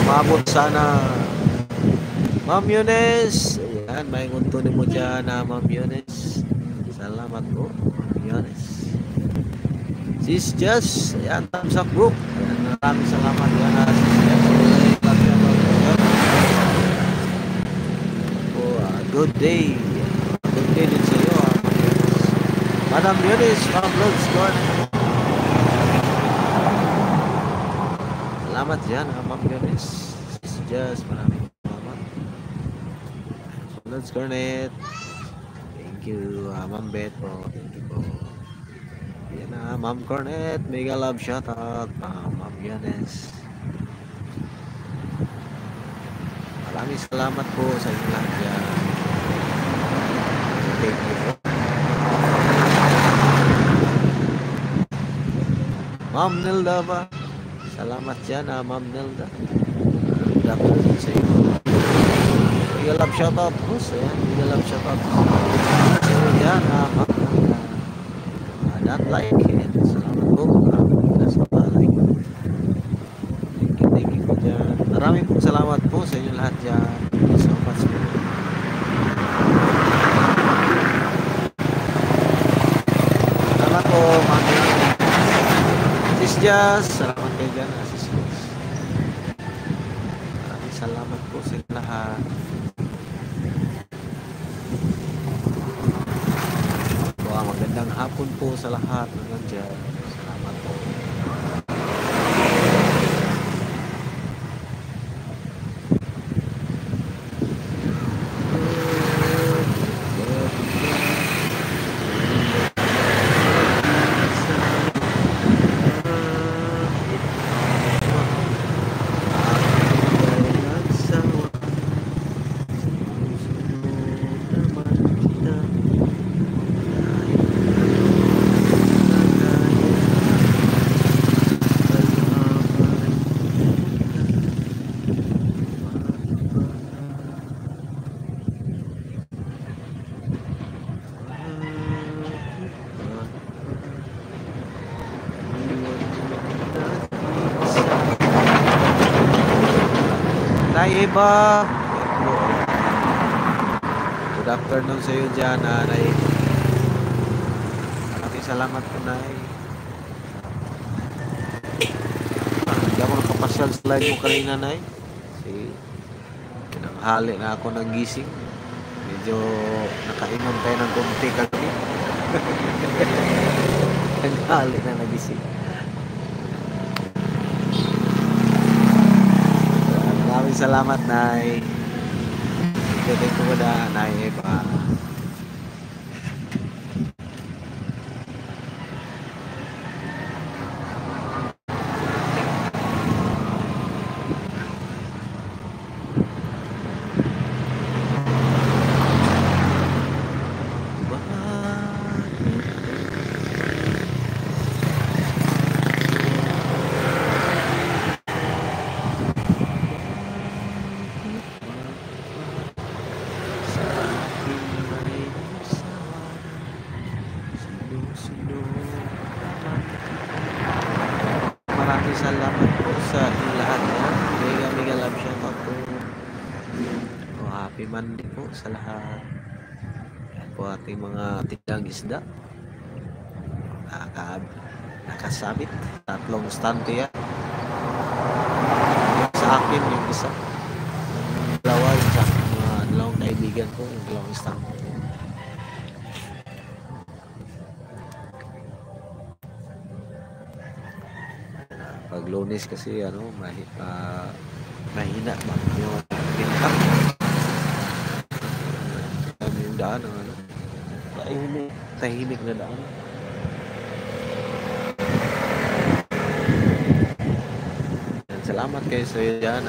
umabot sana. Ma'am Yunes, ayan, may nguntunin mo dyan na Ma'am Yunes. Salamat po, Ma'am Yunes. Sis Jess, ayan, thumbs up po. Ayan, maraming salamat yan na Sis Jess. Good day. Good day din sa iyo, Madam Yunes, Ma'am Lods, salamat dyan, Ma'am Yunes. Sis Jess, maraming salamat. Lods Cornet. Thank you, Ma'am Beth po. Thank you po. Yan na, Ma'am Cornet. Mega love shoutout, Ma'am Yunes. Maraming salamat po sa inyo lahat dyan. Thank you po. Ma'am Nilda ba? Salamat dyan, Ma'am Nilda. Dapat din sa iyo. Mega love shoutout po. Mega love shoutout po. Sa inyo dyan, Ma'am Nilda. Not like it. Salamat po. Thank you po dyan. Maraming pong salamat po sa inyo lahat dyan. Thank you so much po. Salamat po, Ma'am Nilda. Sis Jazz, salamat kayo dyan, Sis Jazz. Maraming salamat po sa inyo lahat. Magandang hapon po sa lahat ng nandiyan. Salamat po. Iba. Good afternoon sa iyo dyan, Nay. Maraming salamat po, Nay. Hindi ako nakapasyal sa live mo kanina, Nay. Kasi pinanghali na ako ng gising. Medyo nakainom tayo ng konti kami. Pinanghali na nagising. Salamat, Nay. Thank you po na, Nay Eva. Salamat po sa lahat yan. Mega love shoutout po. Happy Monday po sa lahat. Yan po ating mga tindang isda. Nakasabit. 3 stante yan. Sa akin yung isa. Dalawa yung sa mga dalawang kaibigan ko. Yung 2 stante. Pag Lunes kasi mahina ba yung bintang yung daan tahimik na daan. Salamat kayo sa iyo dyan,